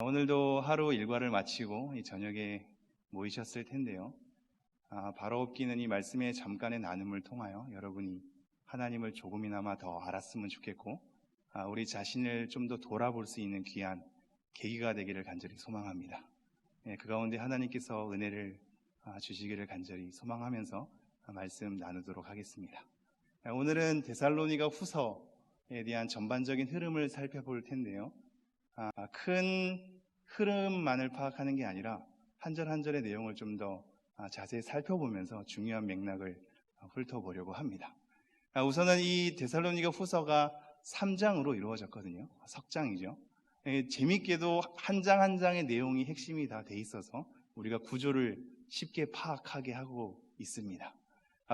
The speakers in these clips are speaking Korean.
오늘도 하루 일과를 마치고 이 저녁에 모이셨을 텐데요. 바로 엎기는 이 말씀의 잠깐의 나눔을 통하여 여러분이 하나님을 조금이나마 더 알았으면 좋겠고, 우리 자신을 좀 더 돌아볼 수 있는 귀한 계기가 되기를 간절히 소망합니다. 그 가운데 하나님께서 은혜를 주시기를 간절히 소망하면서 말씀 나누도록 하겠습니다. 오늘은 데살로니가 후서에 대한 전반적인 흐름을 살펴볼 텐데요. 큰 흐름만을 파악하는 게 아니라 한 절 한 절의 내용을 좀 더 자세히 살펴보면서 중요한 맥락을 훑어보려고 합니다. 우선은 이 데살로니가 후서가 3장으로 이루어졌거든요. 석장이죠. 재밌게도 한 장 한 장의 내용이 핵심이 다 돼 있어서 우리가 구조를 쉽게 파악하게 하고 있습니다.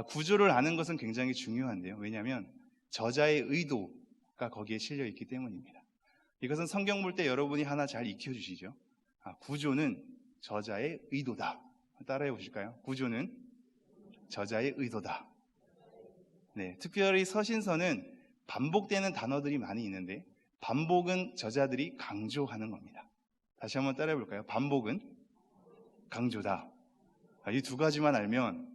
구조를 아는 것은 굉장히 중요한데요. 왜냐하면 저자의 의도가 거기에 실려 있기 때문입니다. 이것은 성경 볼 때 여러분이 하나 잘 익혀주시죠. 구조는 저자의 의도다. 따라해 보실까요? 구조는 저자의 의도다. 네, 특별히 서신서는 반복되는 단어들이 많이 있는데 반복은 저자들이 강조하는 겁니다. 다시 한번 따라해 볼까요? 반복은 강조다. 이 두 가지만 알면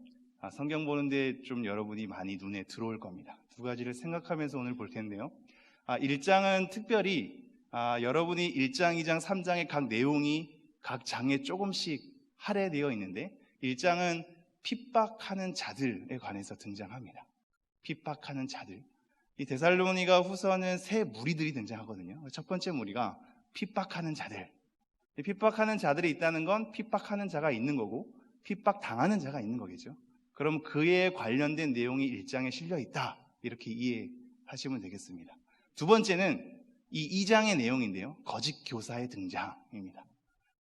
성경 보는데 좀 여러분이 많이 눈에 들어올 겁니다. 두 가지를 생각하면서 오늘 볼 텐데요. 1장은 특별히 여러분이 1장, 2장, 3장의 각 내용이 각 장에 조금씩 할애되어 있는데 1장은 핍박하는 자들에 관해서 등장합니다. 핍박하는 자들. 이 데살로니가 후서는 세 무리들이 등장하거든요. 첫 번째 무리가 핍박하는 자들. 핍박하는 자들이 있다는 건 핍박하는 자가 있는 거고 핍박당하는 자가 있는 거겠죠. 그럼 그에 관련된 내용이 1장에 실려 있다. 이렇게 이해하시면 되겠습니다. 두 번째는 이 2장의 내용인데요. 거짓 교사의 등장입니다.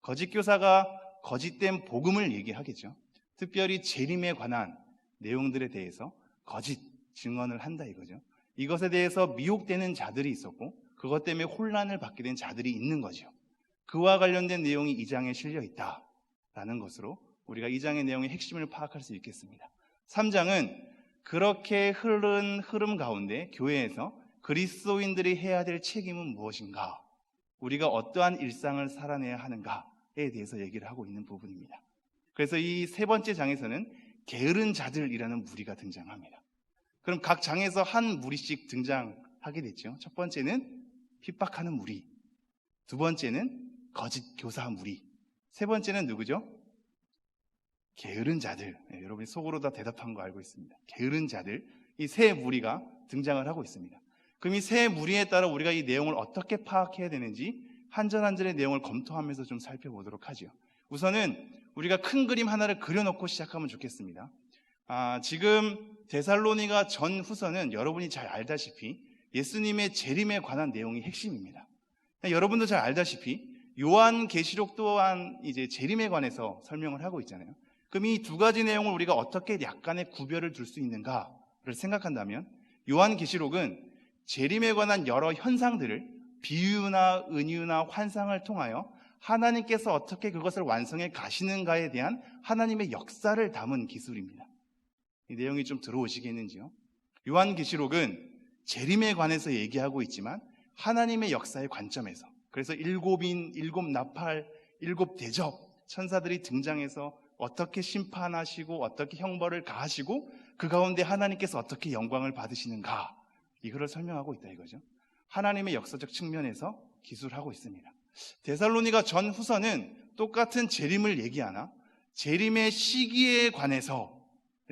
거짓 교사가 거짓된 복음을 얘기하겠죠. 특별히 재림에 관한 내용들에 대해서 거짓 증언을 한다 이거죠. 이것에 대해서 미혹되는 자들이 있었고 그것 때문에 혼란을 받게 된 자들이 있는 거죠. 그와 관련된 내용이 2장에 실려 있다라는 것으로 우리가 2장의 내용의 핵심을 파악할 수 있겠습니다. 3장은 그렇게 흐른 흐름 가운데 교회에서 그리스도인들이 해야 될 책임은 무엇인가? 우리가 어떠한 일상을 살아내야 하는가에 대해서 얘기를 하고 있는 부분입니다. 그래서 이 세 번째 장에서는 게으른 자들이라는 무리가 등장합니다. 그럼 각 장에서 한 무리씩 등장하게 됐죠. 첫 번째는 핍박하는 무리, 두 번째는 거짓 교사 무리, 세 번째는 누구죠? 게으른 자들. 여러분이 속으로 다 대답한 거 알고 있습니다. 게으른 자들, 이 세 무리가 등장을 하고 있습니다. 그럼 이 세 무리에 따라 우리가 이 내용을 어떻게 파악해야 되는지 한 절 한 절의 내용을 검토하면서 좀 살펴보도록 하죠. 우선은 우리가 큰 그림 하나를 그려놓고 시작하면 좋겠습니다. 지금 데살로니가 전 후서는 여러분이 잘 알다시피 예수님의 재림에 관한 내용이 핵심입니다. 여러분도 잘 알다시피 요한계시록 또한 이제 재림에 관해서 설명을 하고 있잖아요. 그럼 이 두 가지 내용을 우리가 어떻게 약간의 구별을 둘 수 있는가를 생각한다면 요한계시록은 재림에 관한 여러 현상들을 비유나 은유나 환상을 통하여 하나님께서 어떻게 그것을 완성해 가시는가에 대한 하나님의 역사를 담은 기술입니다. 이 내용이 좀 들어오시겠는지요? 요한계시록은 재림에 관해서 얘기하고 있지만 하나님의 역사의 관점에서, 그래서 일곱인, 일곱 나팔, 일곱 대접 천사들이 등장해서 어떻게 심판하시고 어떻게 형벌을 가하시고 그 가운데 하나님께서 어떻게 영광을 받으시는가, 이거를 설명하고 있다 이거죠. 하나님의 역사적 측면에서 기술하고 있습니다. 데살로니가 전 후서는 똑같은 재림을 얘기하나 재림의 시기에 관해서,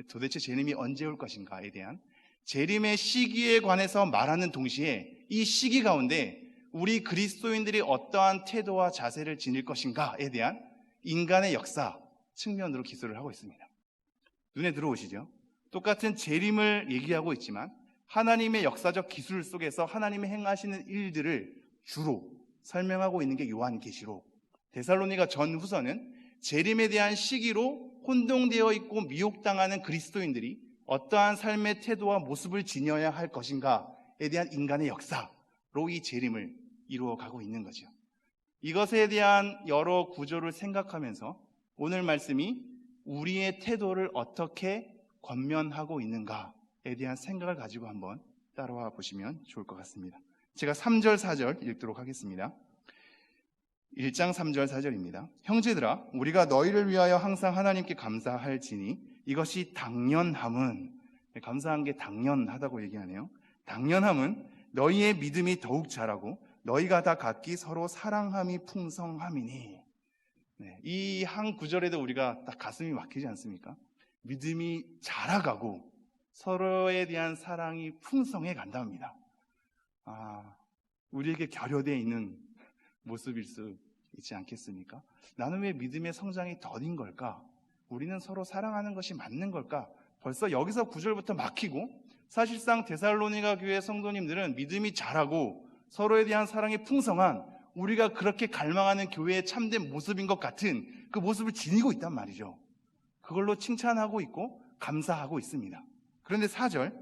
도대체 재림이 언제 올 것인가에 대한 재림의 시기에 관해서 말하는 동시에 이 시기 가운데 우리 그리스도인들이 어떠한 태도와 자세를 지닐 것인가에 대한 인간의 역사 측면으로 기술을 하고 있습니다. 눈에 들어오시죠? 똑같은 재림을 얘기하고 있지만 하나님의 역사적 기술 속에서 하나님이 행하시는 일들을 주로 설명하고 있는 게 요한계시록. 데살로니가 전 후서는 재림에 대한 시기로 혼동되어 있고 미혹당하는 그리스도인들이 어떠한 삶의 태도와 모습을 지녀야 할 것인가에 대한 인간의 역사로 이 재림을 이루어가고 있는 거죠. 이것에 대한 여러 구조를 생각하면서 오늘 말씀이 우리의 태도를 어떻게 권면하고 있는가에 대한 생각을 가지고 한번 따라와 보시면 좋을 것 같습니다. 제가 3절, 4절 읽도록 하겠습니다. 1장 3절 4절입니다. 형제들아 우리가 너희를 위하여 항상 하나님께 감사할지니 이것이 당연함은, 감사한 게 당연하다고 얘기하네요. 당연함은 너희의 믿음이 더욱 자라고 너희가 다 각기 서로 사랑함이 풍성함이니. 이 한 구절에도 우리가 딱 가슴이 막히지 않습니까? 믿음이 자라가고 서로에 대한 사랑이 풍성해 간답니다. 우리에게 결여되어 있는 모습일 수 있지 않겠습니까? 나는 왜 믿음의 성장이 더딘 걸까? 우리는 서로 사랑하는 것이 맞는 걸까? 벌써 여기서 9절부터 막히고, 사실상 데살로니가 교회 성도님들은 믿음이 자라고 서로에 대한 사랑이 풍성한, 우리가 그렇게 갈망하는 교회의 참된 모습인 것 같은 그 모습을 지니고 있단 말이죠. 그걸로 칭찬하고 있고 감사하고 있습니다. 그런데 4절,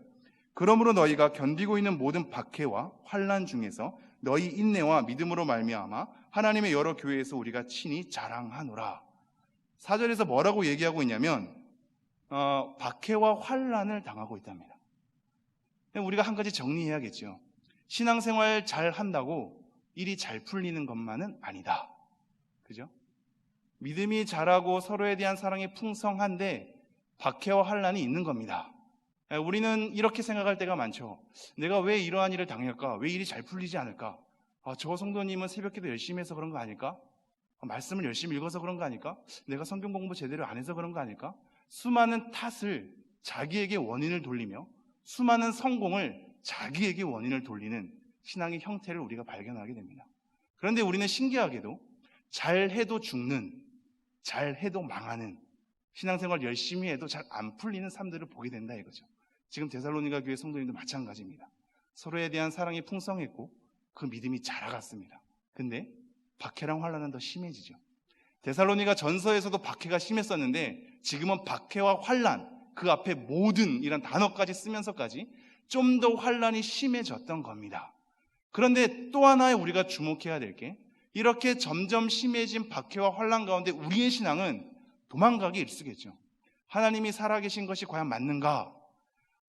그러므로 너희가 견디고 있는 모든 박해와 환난 중에서 너희 인내와 믿음으로 말미암아 하나님의 여러 교회에서 우리가 친히 자랑하노라. 4절에서 뭐라고 얘기하고 있냐면 박해와 환난을 당하고 있답니다. 우리가 한 가지 정리해야겠죠. 신앙생활 잘 한다고 일이 잘 풀리는 것만은 아니다. 그죠? 믿음이 자라고 서로에 대한 사랑이 풍성한데 박해와 환난이 있는 겁니다. 우리는 이렇게 생각할 때가 많죠. 내가 왜 이러한 일을 당할까? 왜 일이 잘 풀리지 않을까? 저 성도님은 새벽기도 열심히 해서 그런 거 아닐까? 말씀을 열심히 읽어서 그런 거 아닐까? 내가 성경 공부 제대로 안 해서 그런 거 아닐까? 수많은 탓을 자기에게 원인을 돌리며 수많은 성공을 자기에게 원인을 돌리는 신앙의 형태를 우리가 발견하게 됩니다. 그런데 우리는 신기하게도 잘해도 죽는, 잘해도 망하는, 신앙생활 열심히 해도 잘 안 풀리는 삶들을 보게 된다 이거죠. 지금 데살로니가 교회 성도님도 마찬가지입니다. 서로에 대한 사랑이 풍성했고 그 믿음이 자라갔습니다. 근데 박해랑 환난은 더 심해지죠. 데살로니가 전서에서도 박해가 심했었는데 지금은 박해와 환난, 그 앞에 모든 이란 단어까지 쓰면서까지 좀 더 환난이 심해졌던 겁니다. 그런데 또 하나의 우리가 주목해야 될 게, 이렇게 점점 심해진 박해와 환난 가운데 우리의 신앙은 도망가기 일쑤겠죠. 하나님이 살아계신 것이 과연 맞는가?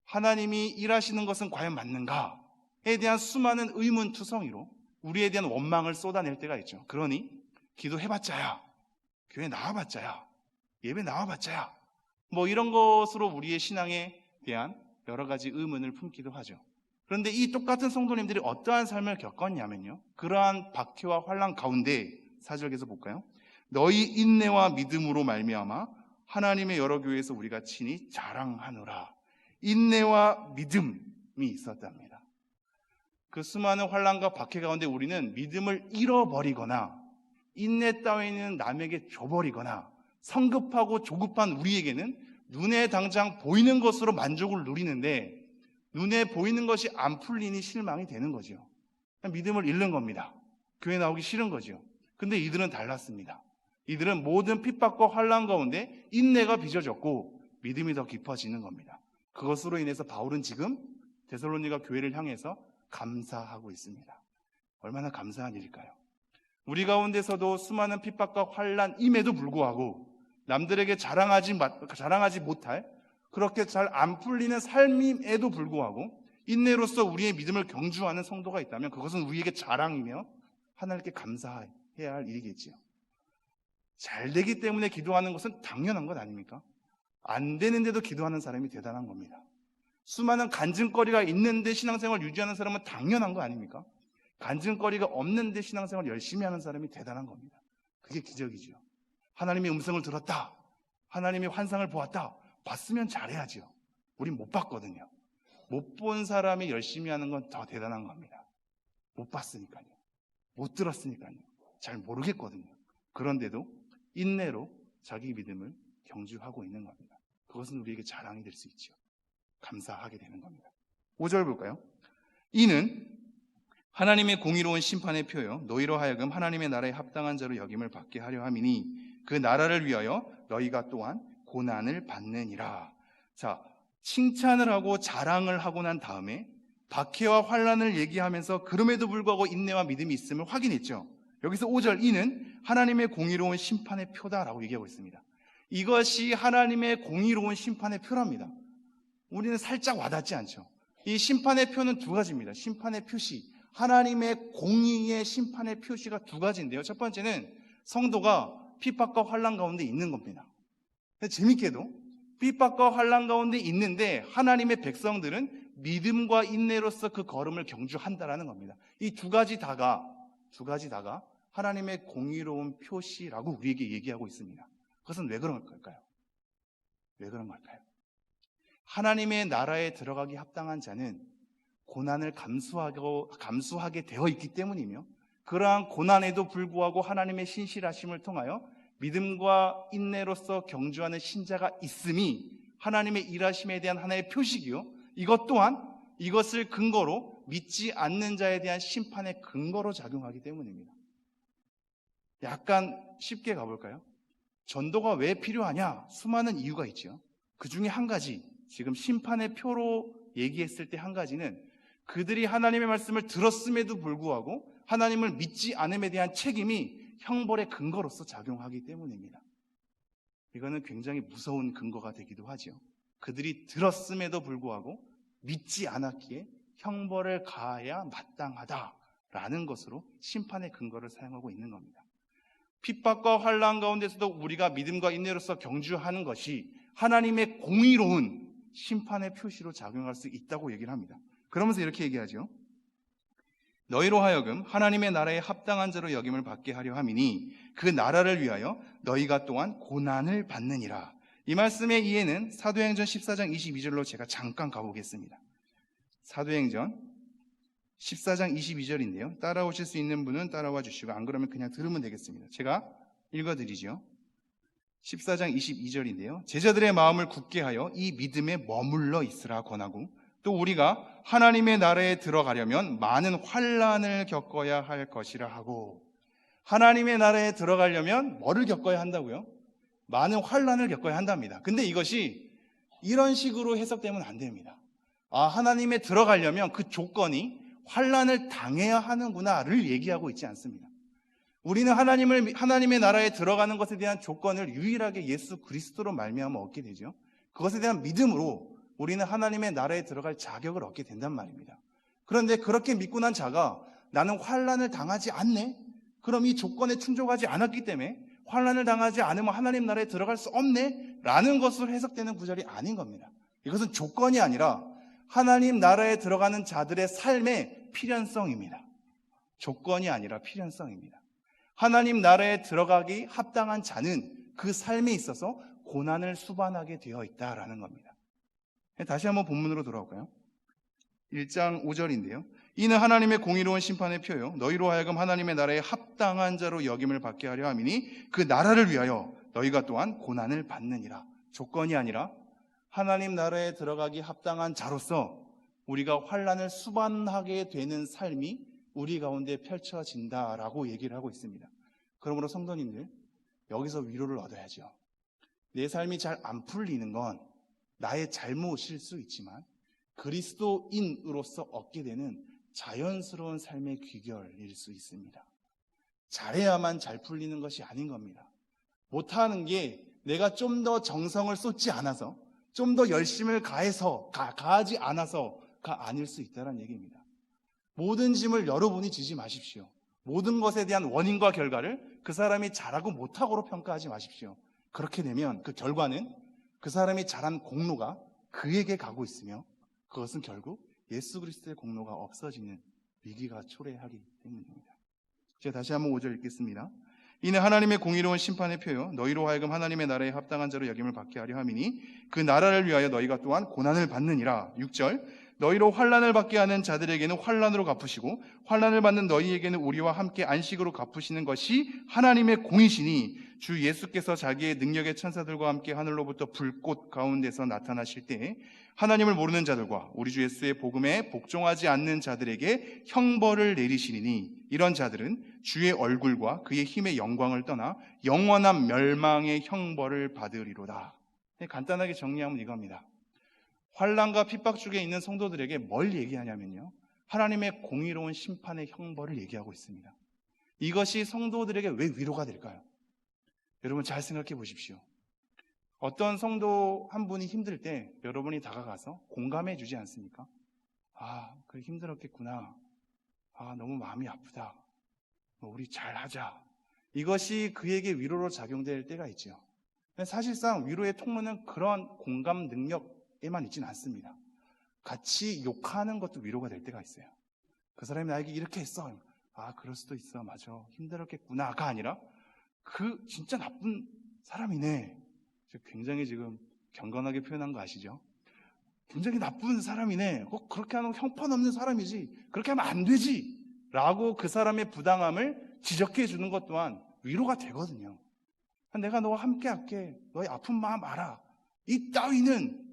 하나님이 일하시는 것은 과연 맞는가에 대한 수많은 의문투성이로 우리에 대한 원망을 쏟아낼 때가 있죠. 그러니 기도해봤자야, 교회 나와봤자야, 예배 나와봤자야, 뭐 이런 것으로 우리의 신앙에 대한 여러 가지 의문을 품기도 하죠. 그런데 이 똑같은 성도님들이 어떠한 삶을 겪었냐면요, 그러한 박해와 환난 가운데 4절 계속 볼까요? 너희 인내와 믿음으로 말미암아 하나님의 여러 교회에서 우리가 친히 자랑하노라. 인내와 믿음이 있었답니다. 그 수많은 환난과 박해 가운데 우리는 믿음을 잃어버리거나 인내 따위는 남에게 줘버리거나 성급하고 조급한 우리에게는 눈에 당장 보이는 것으로 만족을 누리는데 눈에 보이는 것이 안 풀리니 실망이 되는 거죠. 믿음을 잃는 겁니다. 교회 나오기 싫은 거죠. 근데 이들은 달랐습니다. 이들은 모든 핍박과 환난 가운데 인내가 빚어졌고 믿음이 더 깊어지는 겁니다. 그것으로 인해서 바울은 지금 데살로니가 교회를 향해서 감사하고 있습니다. 얼마나 감사한 일일까요? 우리 가운데서도 수많은 핍박과 환난임에도 불구하고 남들에게 자랑하지 못할 그렇게 잘 안 풀리는 삶임에도 불구하고 인내로서 우리의 믿음을 경주하는 성도가 있다면 그것은 우리에게 자랑이며 하나님께 감사해야 할 일이겠지요. 잘 되기 때문에 기도하는 것은 당연한 것 아닙니까? 안 되는데도 기도하는 사람이 대단한 겁니다. 수많은 간증거리가 있는데 신앙생활 유지하는 사람은 당연한 거 아닙니까? 간증거리가 없는데 신앙생활 열심히 하는 사람이 대단한 겁니다. 그게 기적이죠. 하나님의 음성을 들었다, 하나님의 환상을 보았다, 봤으면 잘해야죠. 우린 못 봤거든요. 못 본 사람이 열심히 하는 건 더 대단한 겁니다. 못 봤으니까요, 못 들었으니까요, 잘 모르겠거든요. 그런데도 인내로 자기 믿음을 경주하고 있는 겁니다. 그것은 우리에게 자랑이 될 수 있죠. 감사하게 되는 겁니다. 5절 볼까요? 이는 하나님의 공의로운 심판의 표요 너희로 하여금 하나님의 나라에 합당한 자로 여김을 받게 하려 함이니 그 나라를 위하여 너희가 또한 고난을 받느니라. 자, 칭찬을 하고 자랑을 하고 난 다음에 박해와 환난을 얘기하면서 그럼에도 불구하고 인내와 믿음이 있음을 확인했죠. 여기서 5절, 이는 하나님의 공의로운 심판의 표다라고 얘기하고 있습니다. 이것이 하나님의 공의로운 심판의 표랍니다. 우리는 살짝 와닿지 않죠. 이 심판의 표는 두 가지입니다. 심판의 표시, 하나님의 공의의 심판의 표시가 두 가지인데요. 첫 번째는 성도가 핍박과 환난 가운데 있는 겁니다. 재밌게도 핍박과 환난 가운데 있는데 하나님의 백성들은 믿음과 인내로서 그 걸음을 경주한다라는 겁니다. 이 두 가지 다가 하나님의 공의로운 표시라고 우리에게 얘기하고 있습니다. 그것은 왜 그런 걸까요? 왜 그런 걸까요? 하나님의 나라에 들어가기 합당한 자는 고난을 감수하게 되어 있기 때문이며, 그러한 고난에도 불구하고 하나님의 신실하심을 통하여 믿음과 인내로서 경주하는 신자가 있음이 하나님의 일하심에 대한 하나의 표식이요, 이것 또한 이것을 근거로 믿지 않는 자에 대한 심판의 근거로 작용하기 때문입니다. 약간 쉽게 가볼까요? 전도가 왜 필요하냐? 수많은 이유가 있죠. 그 중에 한 가지, 지금 심판의 표로 얘기했을 때 한 가지는 그들이 하나님의 말씀을 들었음에도 불구하고 하나님을 믿지 않음에 대한 책임이 형벌의 근거로서 작용하기 때문입니다. 이거는 굉장히 무서운 근거가 되기도 하죠. 그들이 들었음에도 불구하고 믿지 않았기에 형벌을 가해야 마땅하다라는 것으로 심판의 근거를 사용하고 있는 겁니다. 핍박과 환난 가운데서도 우리가 믿음과 인내로서 경주하는 것이 하나님의 공의로운 심판의 표시로 작용할 수 있다고 얘기를 합니다. 그러면서 이렇게 얘기하죠. 너희로 하여금 하나님의 나라에 합당한 자로 여김을 받게 하려 함이니 그 나라를 위하여 너희가 또한 고난을 받느니라. 이 말씀의 이해는 사도행전 14장 22절로 제가 잠깐 가보겠습니다. 사도행전 14장 22절인데요. 따라오실 수 있는 분은 따라와 주시고 안 그러면 그냥 들으면 되겠습니다. 제가 읽어드리죠. 14장 22절인데요. 제자들의 마음을 굳게 하여 이 믿음에 머물러 있으라 권하고, 또 우리가 하나님의 나라에 들어가려면 많은 환난을 겪어야 할 것이라 하고, 하나님의 나라에 들어가려면 뭐를 겪어야 한다고요? 많은 환난을 겪어야 한답니다. 근데 이것이 이런 식으로 해석되면 안 됩니다. 하나님에 들어가려면 그 조건이 환난을 당해야 하는구나를 얘기하고 있지 않습니다. 우리는 하나님의 나라에 들어가는 것에 대한 조건을 유일하게 예수 그리스도로 말미암아 얻게 되죠. 그것에 대한 믿음으로 우리는 하나님의 나라에 들어갈 자격을 얻게 된단 말입니다. 그런데 그렇게 믿고 난 자가 나는 환난을 당하지 않네? 그럼 이 조건에 충족하지 않았기 때문에 환난을 당하지 않으면 하나님 나라에 들어갈 수 없네? 라는 것으로 해석되는 구절이 아닌 겁니다. 이것은 조건이 아니라 하나님 나라에 들어가는 자들의 삶의 필연성입니다. 조건이 아니라 필연성입니다. 하나님 나라에 들어가기 합당한 자는 그 삶에 있어서 고난을 수반하게 되어 있다라는 겁니다. 다시 한번 본문으로 돌아올까요? 1장 5절인데요. 이는 하나님의 공의로운 심판의 표요 너희로 하여금 하나님의 나라에 합당한 자로 여김을 받게 하려 함이니 그 나라를 위하여 너희가 또한 고난을 받느니라. 조건이 아니라 하나님 나라에 들어가기 합당한 자로서 우리가 환난을 수반하게 되는 삶이 우리 가운데 펼쳐진다라고 얘기를 하고 있습니다. 그러므로 성도님들, 여기서 위로를 얻어야죠. 내 삶이 잘 안 풀리는 건 나의 잘못일 수 있지만 그리스도인으로서 얻게 되는 자연스러운 삶의 귀결일 수 있습니다. 잘해야만 잘 풀리는 것이 아닌 겁니다. 못하는 게 내가 좀 더 정성을 쏟지 않아서, 좀 더 열심을 가하지 않아서가 아닐 수 있다는 얘기입니다. 모든 짐을 여러분이 지지 마십시오. 모든 것에 대한 원인과 결과를 그 사람이 잘하고 못하고로 평가하지 마십시오. 그렇게 되면 그 결과는 그 사람이 잘한 공로가 그에게 가고 있으며 그것은 결국 예수 그리스도의 공로가 없어지는 위기가 초래하기 때문입니다. 제가 다시 한번 5절 읽겠습니다. 이는 하나님의 공의로운 심판의 표요 너희로 하여금 하나님의 나라에 합당한 자로 여김을 받게 하려 함이니 그 나라를 위하여 너희가 또한 고난을 받느니라. 6절 너희로 환난을 받게 하는 자들에게는 환난으로 갚으시고 환난을 받는 너희에게는 우리와 함께 안식으로 갚으시는 것이 하나님의 공이시니 주 예수께서 자기의 능력의 천사들과 함께 하늘로부터 불꽃 가운데서 나타나실 때에 하나님을 모르는 자들과 우리 주 예수의 복음에 복종하지 않는 자들에게 형벌을 내리시리니 이런 자들은 주의 얼굴과 그의 힘의 영광을 떠나 영원한 멸망의 형벌을 받으리로다. 간단하게 정리하면 이겁니다. 환난과 핍박 중에 있는 성도들에게 뭘 얘기하냐면요, 하나님의 공의로운 심판의 형벌을 얘기하고 있습니다. 이것이 성도들에게 왜 위로가 될까요? 여러분 잘 생각해 보십시오. 어떤 성도 한 분이 힘들 때 여러분이 다가가서 공감해 주지 않습니까? 그래 힘들었겠구나. 너무 마음이 아프다. 우리 잘하자. 이것이 그에게 위로로 작용될 때가 있죠. 사실상 위로의 통로는 그런 공감 능력에만 있지는 않습니다. 같이 욕하는 것도 위로가 될 때가 있어요. 그 사람이 나에게 이렇게 했어. 그럴 수도 있어. 맞아. 힘들었겠구나가 아니라 진짜 나쁜 사람이네. 굉장히 지금 경건하게 표현한 거 아시죠? 굉장히 나쁜 사람이네. 그렇게 하는 거 형편없는 사람이지. 그렇게 하면 안 되지. 라고 그 사람의 부당함을 지적해 주는 것 또한 위로가 되거든요. 내가 너와 함께 할게. 너의 아픈 마음 알아. 이 따위는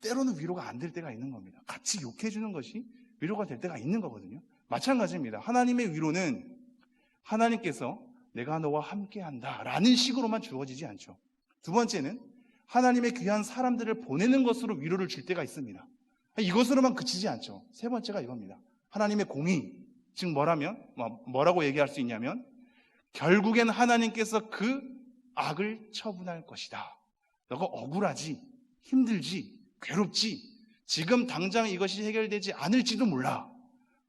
때로는 위로가 안 될 때가 있는 겁니다. 같이 욕해 주는 것이 위로가 될 때가 있는 거거든요. 마찬가지입니다. 하나님의 위로는 하나님께서 내가 너와 함께 한다 라는 식으로만 주어지지 않죠. 두 번째는 하나님의 귀한 사람들을 보내는 것으로 위로를 줄 때가 있습니다. 이것으로만 그치지 않죠. 세 번째가 이겁니다. 하나님의 공의, 즉 뭐라고 얘기할 수 있냐면 결국엔 하나님께서 그 악을 처분할 것이다. 너가 억울하지, 힘들지, 괴롭지, 지금 당장 이것이 해결되지 않을지도 몰라.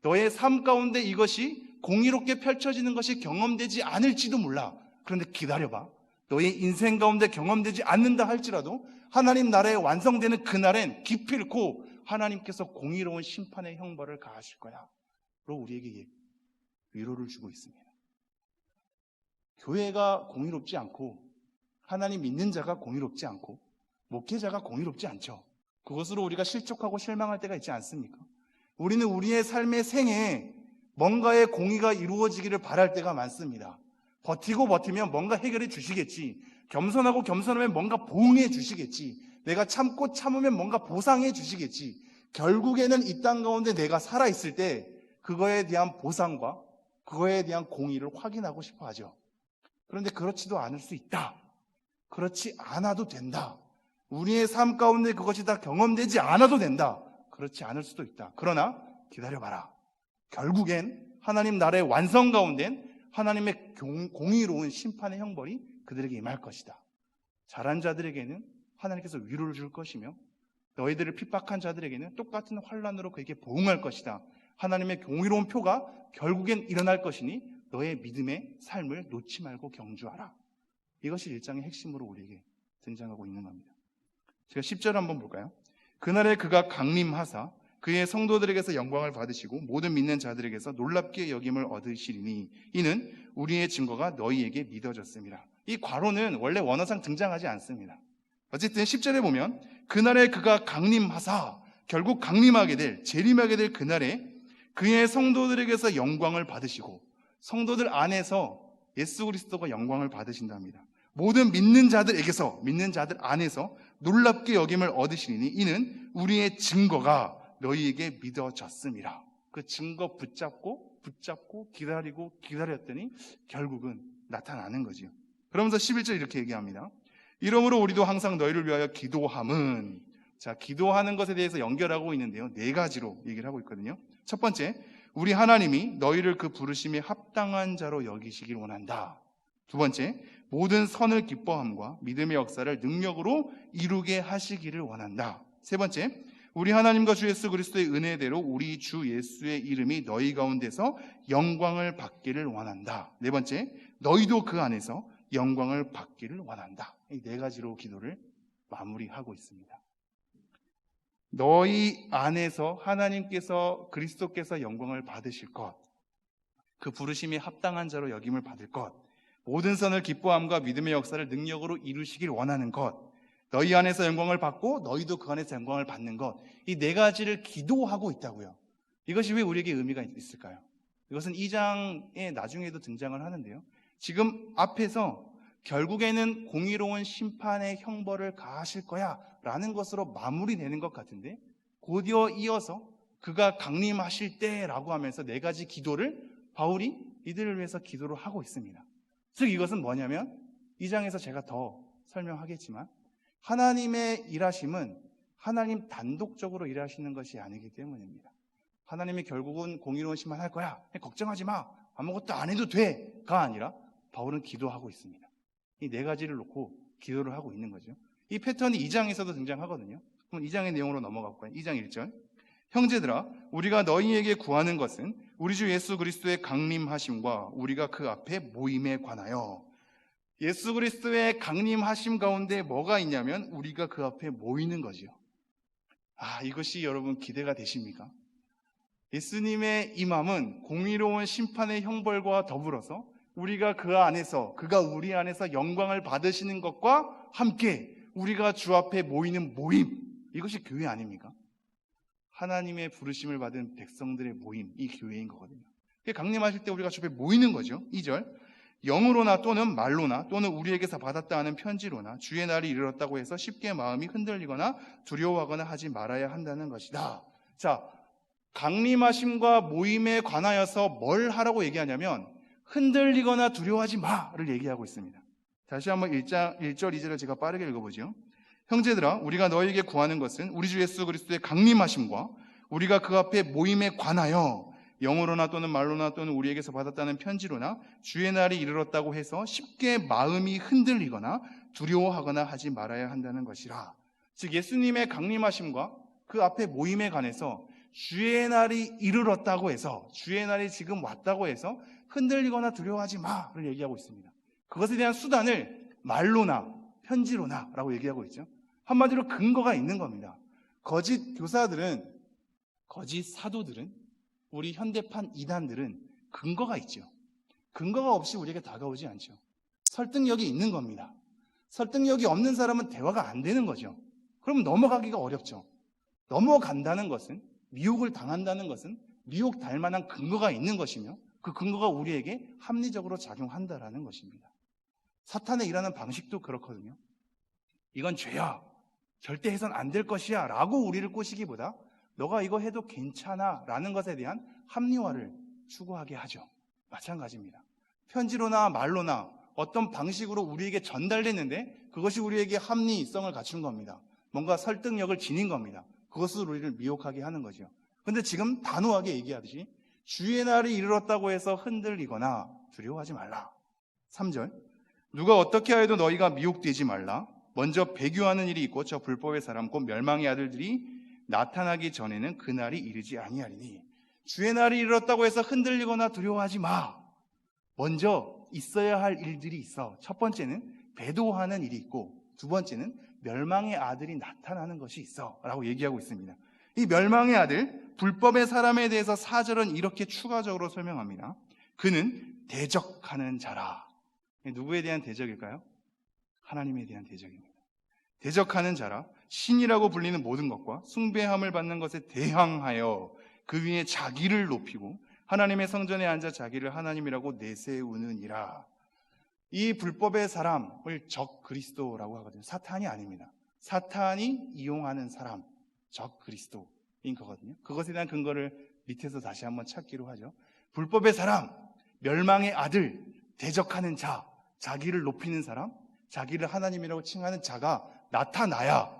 너의 삶 가운데 이것이 공의롭게 펼쳐지는 것이 경험되지 않을지도 몰라. 그런데 기다려봐. 너의 인생 가운데 경험되지 않는다 할지라도 하나님 나라에 완성되는 그날엔 기필코 하나님께서 공의로운 심판의 형벌을 가하실 거야. 로 우리에게 위로를 주고 있습니다. 교회가 공의롭지 않고 하나님 믿는 자가 공의롭지 않고 목회자가 공의롭지 않죠. 그것으로 우리가 실족하고 실망할 때가 있지 않습니까? 우리는 우리의 삶의 생애에 뭔가의 공의가 이루어지기를 바랄 때가 많습니다. 버티면 뭔가 해결해 주시겠지. 겸손하고 겸손하면 뭔가 보응해 주시겠지. 내가 참고 참으면 뭔가 보상해 주시겠지. 결국에는 이 땅 가운데 내가 살아있을 때 그거에 대한 보상과 그거에 대한 공의를 확인하고 싶어 하죠. 그런데 그렇지도 않을 수 있다. 그렇지 않아도 된다. 우리의 삶 가운데 그것이 다 경험되지 않아도 된다. 그렇지 않을 수도 있다. 그러나 기다려봐라. 결국엔 하나님 나라의 완성 가운데 하나님의 공의로운 심판의 형벌이 그들에게 임할 것이다. 잘한 자들에게는 하나님께서 위로를 줄 것이며 너희들을 핍박한 자들에게는 똑같은 환난으로 그에게 보응할 것이다. 하나님의 공의로운 표가 결국엔 일어날 것이니 너의 믿음의 삶을 놓지 말고 경주하라. 이것이 1장의 핵심으로 우리에게 등장하고 있는 겁니다. 제가 10절 한번 볼까요? 그날에 그가 강림하사 그의 성도들에게서 영광을 받으시고 모든 믿는 자들에게서 놀랍게 여김을 얻으시리니 이는 우리의 증거가 너희에게 믿어졌습니다. 이 괄호는 원래 원어상 등장하지 않습니다. 어쨌든 10절에 보면 그날에 그가 강림하사, 결국 강림하게 될, 재림하게 될 그날에 그의 성도들에게서 영광을 받으시고 성도들 안에서 예수 그리스도가 영광을 받으신답니다. 모든 믿는 자들에게서, 믿는 자들 안에서 놀랍게 여김을 얻으시리니 이는 우리의 증거가 너희에게 믿어졌습니다. 그 증거 붙잡고 기다리고 기다렸더니 결국은 나타나는 거죠. 그러면서 11절 이렇게 얘기합니다. 이러므로 우리도 항상 너희를 위하여 기도함은, 자, 기도하는 것에 대해서 연결하고 있는데요. 4가지로 얘기를 하고 있거든요. 첫 번째, 우리 하나님이 너희를 그 부르심에 합당한 자로 여기시길 원한다. 두 번째, 모든 선을 기뻐함과 믿음의 역사를 능력으로 이루게 하시기를 원한다. 세 번째, 우리 하나님과 주 예수 그리스도의 은혜대로 우리 주 예수의 이름이 너희 가운데서 영광을 받기를 원한다. 네 번째, 너희도 그 안에서 영광을 받기를 원한다. 이 4가지로 기도를 마무리하고 있습니다. 너희 안에서 하나님께서 그리스도께서 영광을 받으실 것, 그 부르심이 합당한 자로 여김을 받을 것, 모든 선을 기뻐함과 믿음의 역사를 능력으로 이루시길 원하는 것, 너희 안에서 영광을 받고 너희도 그 안에서 영광을 받는 것, 이 4가지를 기도하고 있다고요. 이것이 왜 우리에게 의미가 있을까요? 이것은 2장에 나중에도 등장을 하는데요. 지금 앞에서 결국에는 공의로운 심판의 형벌을 가하실 거야 라는 것으로 마무리되는 것 같은데 곧이어 이어서 그가 강림하실 때라고 하면서 4가지 기도를 바울이 이들을 위해서 기도를 하고 있습니다. 즉 이것은 뭐냐면 2장에서 제가 더 설명하겠지만 하나님의 일하심은 하나님 단독적으로 일하시는 것이 아니기 때문입니다. 하나님이 결국은 공의로운 심판할 거야. 걱정하지 마. 아무것도 안 해도 돼가 아니라 바울은 기도하고 있습니다. 이 4가지를 놓고 기도를 하고 있는 거죠. 이 패턴이 2장에서도 등장하거든요. 그럼 2장의 내용으로 넘어가 볼까요? 2장 1절. 형제들아, 우리가 너희에게 구하는 것은 우리 주 예수 그리스도의 강림하심과 우리가 그 앞에 모임에 관하여. 예수 그리스도의 강림하심 가운데 뭐가 있냐면 우리가 그 앞에 모이는 거지요. 이것이 여러분 기대가 되십니까? 예수님의 임함은 공의로운 심판의 형벌과 더불어서 우리가 그 안에서, 그가 우리 안에서 영광을 받으시는 것과 함께 우리가 주 앞에 모이는 모임, 이것이 교회 아닙니까? 하나님의 부르심을 받은 백성들의 모임, 이 교회인 거거든요. 강림하실 때 우리가 주 앞에 모이는 거죠. 2절, 영으로나 또는 말로나 또는 우리에게서 받았다 하는 편지로나 주의 날이 이르렀다고 해서 쉽게 마음이 흔들리거나 두려워하거나 하지 말아야 한다는 것이다. 자, 강림하심과 모임에 관하여서 뭘 하라고 얘기하냐면 흔들리거나 두려워하지 마를 얘기하고 있습니다. 다시 한번 1절 2절을 제가 빠르게 읽어보죠. 형제들아, 우리가 너희에게 구하는 것은 우리 주 예수 그리스도의 강림하심과 우리가 그 앞에 모임에 관하여 영어로나 또는 말로나 또는 우리에게서 받았다는 편지로나 주의 날이 이르렀다고 해서 쉽게 마음이 흔들리거나 두려워하거나 하지 말아야 한다는 것이라. 즉 예수님의 강림하심과 그 앞에 모임에 관해서 주의 날이 이르렀다고 해서, 주의 날이 지금 왔다고 해서 흔들리거나 두려워하지 마를 얘기하고 있습니다. 그것에 대한 수단을 말로나 편지로나 라고 얘기하고 있죠. 한마디로 근거가 있는 겁니다. 거짓 교사들은, 거짓 사도들은, 우리 현대판 이단들은 근거가 있죠. 근거가 없이 우리에게 다가오지 않죠. 설득력이 있는 겁니다. 설득력이 없는 사람은 대화가 안 되는 거죠. 그럼 넘어가기가 어렵죠. 넘어간다는 것은, 미혹을 당한다는 것은 미혹 달 만한 근거가 있는 것이며 그 근거가 우리에게 합리적으로 작용한다라는 것입니다. 사탄의 일하는 방식도 그렇거든요. 이건 죄야, 절대 해선 안 될 것이야 라고 우리를 꼬시기보다 너가 이거 해도 괜찮아 라는 것에 대한 합리화를 추구하게 하죠. 마찬가지입니다. 편지로나 말로나 어떤 방식으로 우리에게 전달됐는데 그것이 우리에게 합리성을 갖춘 겁니다. 뭔가 설득력을 지닌 겁니다. 그것으로 우리를 미혹하게 하는 거죠. 그런데 지금 단호하게 얘기하듯이 주의 날이 이르렀다고 해서 흔들리거나 두려워하지 말라. 3절, 누가 어떻게 하여도 너희가 미혹되지 말라. 먼저 배교하는 일이 있고 저 불법의 사람 곧 멸망의 아들들이 나타나기 전에는 그 날이 이르지 아니하리니. 주의 날이 이르렀다고 해서 흔들리거나 두려워하지 마. 먼저 있어야 할 일들이 있어. 첫 번째는 배도하는 일이 있고 두 번째는 멸망의 아들이 나타나는 것이 있어 라고 얘기하고 있습니다. 이 멸망의 아들, 불법의 사람에 대해서 4절은 이렇게 추가적으로 설명합니다. 그는 대적하는 자라. 누구에 대한 대적일까요? 하나님에 대한 대적입니다. 대적하는 자라, 신이라고 불리는 모든 것과 숭배함을 받는 것에 대항하여 그 위에 자기를 높이고 하나님의 성전에 앉아 자기를 하나님이라고 내세우느니라. 이 불법의 사람을 적 그리스도라고 하거든요. 사탄이 아닙니다. 사탄이 이용하는 사람, 적 그리스도인 거거든요. 그것에 대한 근거를 밑에서 다시 한번 찾기로 하죠. 불법의 사람, 멸망의 아들, 대적하는 자, 자기를 높이는 사람, 자기를 하나님이라고 칭하는 자가 나타나야,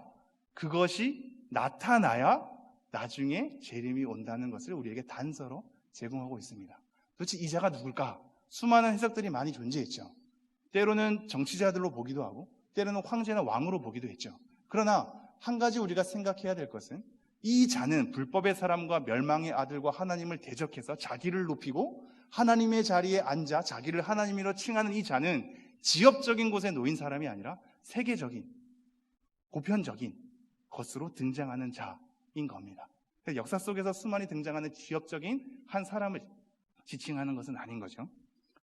그것이 나타나야 나중에 재림이 온다는 것을 우리에게 단서로 제공하고 있습니다. 도대체 이 자가 누굴까? 수많은 해석들이 많이 존재했죠. 때로는 정치자들로 보기도 하고 때로는 황제나 왕으로 보기도 했죠. 그러나 한 가지 우리가 생각해야 될 것은 이 자는 불법의 사람과 멸망의 아들과 하나님을 대적해서 자기를 높이고 하나님의 자리에 앉아 자기를 하나님으로 칭하는 이 자는 지역적인 곳에 놓인 사람이 아니라 세계적인, 보편적인 것으로 등장하는 자인 겁니다. 역사 속에서 수많이 등장하는 지역적인 한 사람을 지칭하는 것은 아닌 거죠.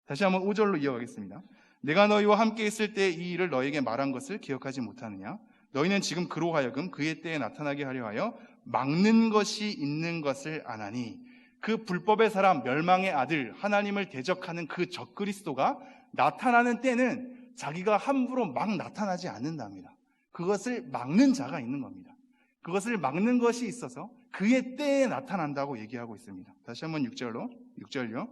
다시 한번 5절로 이어가겠습니다. 내가 너희와 함께 있을 때 이 일을 너희에게 말한 것을 기억하지 못하느냐? 너희는 지금 그로 하여금 그의 때에 나타나게 하려 하여 막는 것이 있는 것을 아나니. 그 불법의 사람, 멸망의 아들, 하나님을 대적하는 그 적그리스도가 나타나는 때는 자기가 함부로 막 나타나지 않는답니다. 그것을 막는 자가 있는 겁니다. 그것을 막는 것이 있어서 그의 때에 나타난다고 얘기하고 있습니다. 다시 한번 6절요.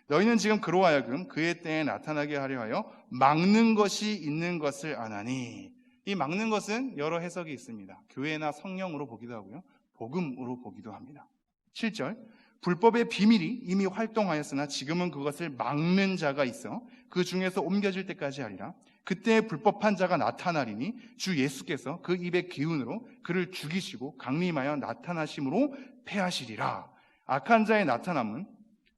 너희는 지금 그로 하여금 그의 때에 나타나게 하려 하여 막는 것이 있는 것을 아나니. 이 막는 것은 여러 해석이 있습니다. 교회나 성령으로 보기도 하고요, 복음으로 보기도 합니다. 7절, 불법의 비밀이 이미 활동하였으나 지금은 그것을 막는 자가 있어 그 중에서 옮겨질 때까지 하리라. 그때 불법한 자가 나타나리니 주 예수께서 그 입의 기운으로 그를 죽이시고 강림하여 나타나심으로 패하시리라. 악한 자의 나타남은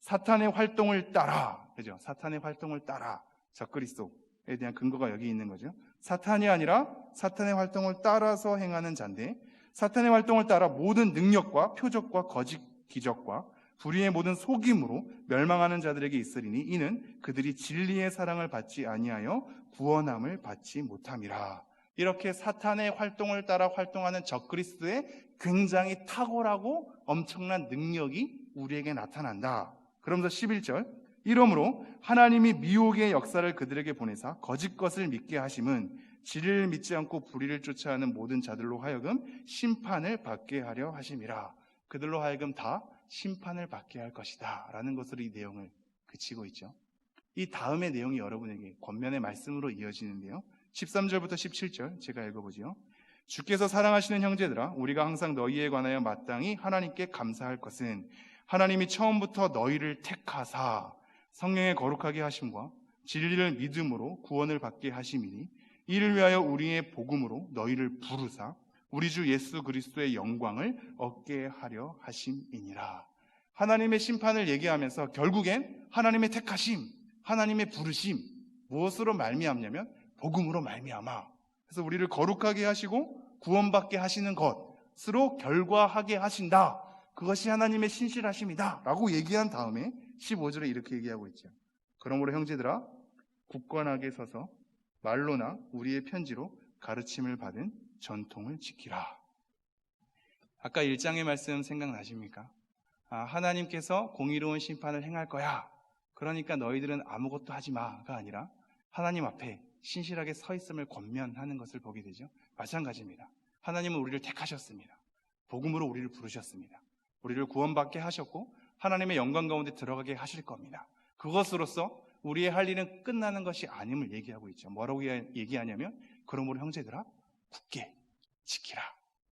사탄의 활동을 따라, 그죠? 사탄의 활동을 따라, 적그리스도에 대한 근거가 여기 있는 거죠. 사탄이 아니라 사탄의 활동을 따라서 행하는 자인데, 사탄의 활동을 따라 모든 능력과 표적과 거짓 기적과 불의의 모든 속임으로 멸망하는 자들에게 있으리니 이는 그들이 진리의 사랑을 받지 아니하여 구원함을 받지 못함이라. 이렇게 사탄의 활동을 따라 활동하는 적그리스도의 굉장히 탁월하고 엄청난 능력이 우리에게 나타난다. 그러면서 11절, 이러므로 하나님이 미혹의 역사를 그들에게 보내사 거짓 것을 믿게 하심은 진리를 믿지 않고 불의를 쫓아하는 모든 자들로 하여금 심판을 받게 하려 하심이라. 그들로 하여금 다 심판을 받게 할 것이다 라는 것으로 이 내용을 그치고 있죠. 이 다음의 내용이 여러분에게 권면의 말씀으로 이어지는데요, 13절부터 17절 제가 읽어보죠. 주께서 사랑하시는 형제들아, 우리가 항상 너희에 관하여 마땅히 하나님께 감사할 것은 하나님이 처음부터 너희를 택하사 성령의 거룩하게 하심과 진리를 믿음으로 구원을 받게 하심이니 이를 위하여 우리의 복음으로 너희를 부르사 우리 주 예수 그리스도의 영광을 얻게 하려 하심이니라. 하나님의 심판을 얘기하면서 결국엔 하나님의 택하심, 하나님의 부르심, 무엇으로 말미암냐면 복음으로 말미암아. 그래서 우리를 거룩하게 하시고 구원받게 하시는 것으로 결과하게 하신다. 그것이 하나님의 신실하심이다 라고 얘기한 다음에 15절에 이렇게 얘기하고 있죠. 그러므로 형제들아, 굳건하게 서서 말로나 우리의 편지로 가르침을 받은 전통을 지키라. 아까 1장의 말씀 생각나십니까? 하나님께서 공의로운 심판을 행할 거야. 그러니까 너희들은 아무것도 하지 마가 아니라 하나님 앞에 신실하게 서 있음을 권면하는 것을 보게 되죠. 마찬가지입니다. 하나님은 우리를 택하셨습니다. 복음으로 우리를 부르셨습니다. 우리를 구원받게 하셨고 하나님의 영광 가운데 들어가게 하실 겁니다. 그것으로서 우리의 할 일은 끝나는 것이 아님을 얘기하고 있죠. 뭐라고 얘기하냐면 그러므로 형제들아 굳게 지키라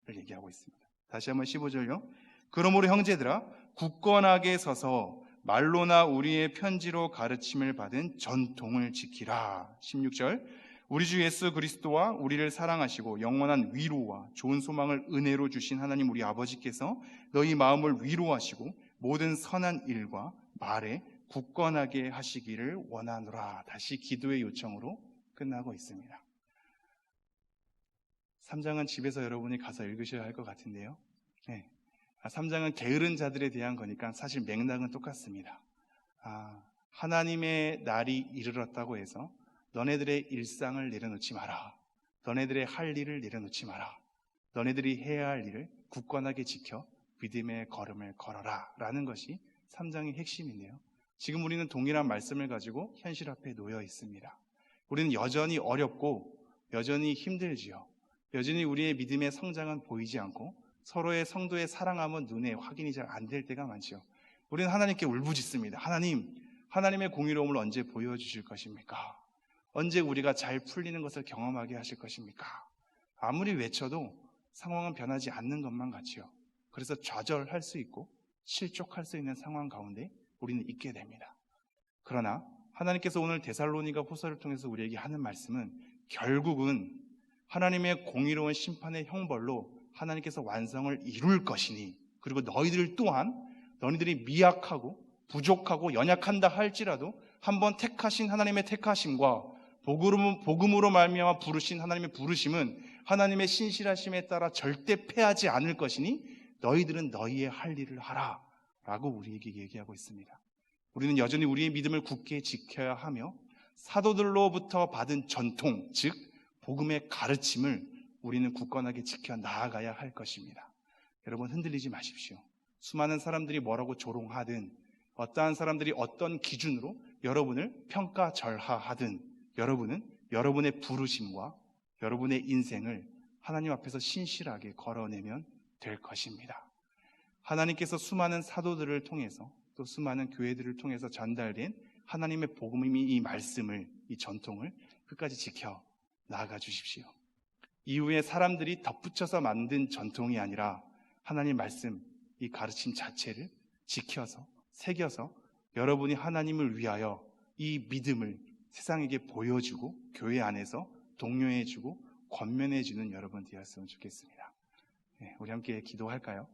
를 얘기하고 있습니다. 다시 한번 15절요. 그러므로 형제들아 굳건하게 서서 말로나 우리의 편지로 가르침을 받은 전통을 지키라. 16절, 우리 주 예수 그리스도와 우리를 사랑하시고 영원한 위로와 좋은 소망을 은혜로 주신 하나님 우리 아버지께서 너희 마음을 위로하시고 모든 선한 일과 말에 굳건하게 하시기를 원하노라. 다시 기도의 요청으로 끝나고 있습니다. 3장은 집에서 여러분이 가서 읽으셔야 할 것 같은데요. 3장은 게으른 자들에 대한 거니까 사실 맥락은 똑같습니다. 하나님의 날이 이르렀다고 해서 너네들의 일상을 내려놓지 마라. 너네들의 할 일을 내려놓지 마라. 너네들이 해야 할 일을 굳건하게 지켜 믿음의 걸음을 걸어라 라는 것이 3장의 핵심인데요. 지금 우리는 동일한 말씀을 가지고 현실 앞에 놓여 있습니다. 우리는 여전히 어렵고 여전히 힘들지요. 여전히 우리의 믿음의 성장은 보이지 않고 서로의 성도의 사랑함은 눈에 확인이 잘 안 될 때가 많죠. 우리는 하나님께 울부짖습니다. 하나님의 공의로움을 언제 보여주실 것입니까? 언제 우리가 잘 풀리는 것을 경험하게 하실 것입니까? 아무리 외쳐도 상황은 변하지 않는 것만 같지요. 그래서 좌절할 수 있고 실족할 수 있는 상황 가운데 우리는 있게 됩니다. 그러나 하나님께서 오늘 데살로니가 후서를 통해서 우리에게 하는 말씀은 결국은 하나님의 공의로운 심판의 형벌로 하나님께서 완성을 이룰 것이니, 그리고 너희들 또한 너희들이 미약하고 부족하고 연약한다 할지라도 한번 택하신 하나님의 택하심과 복음으로 말미암아 부르신 하나님의 부르심은 하나님의 신실하심에 따라 절대 패하지 않을 것이니 너희들은 너희의 할 일을 하라 라고 우리에게 얘기하고 있습니다. 우리는 여전히 우리의 믿음을 굳게 지켜야 하며 사도들로부터 받은 전통, 즉 복음의 가르침을 우리는 굳건하게 지켜 나아가야 할 것입니다. 여러분 흔들리지 마십시오. 수많은 사람들이 뭐라고 조롱하든 어떠한 사람들이 어떤 기준으로 여러분을 평가절하하든 여러분은 여러분의 부르심과 여러분의 인생을 하나님 앞에서 신실하게 걸어내면 될 것입니다. 하나님께서 수많은 사도들을 통해서 또 수많은 교회들을 통해서 전달된 하나님의 복음이 이 말씀을, 이 전통을 끝까지 지켜 나아가 주십시오. 이후에 사람들이 덧붙여서 만든 전통이 아니라 하나님 말씀, 이 가르침 자체를 지켜서 새겨서 여러분이 하나님을 위하여 이 믿음을 세상에게 보여주고 교회 안에서 독려해주고 권면해주는 여러분 되었으면 좋겠습니다. 우리 함께 기도할까요?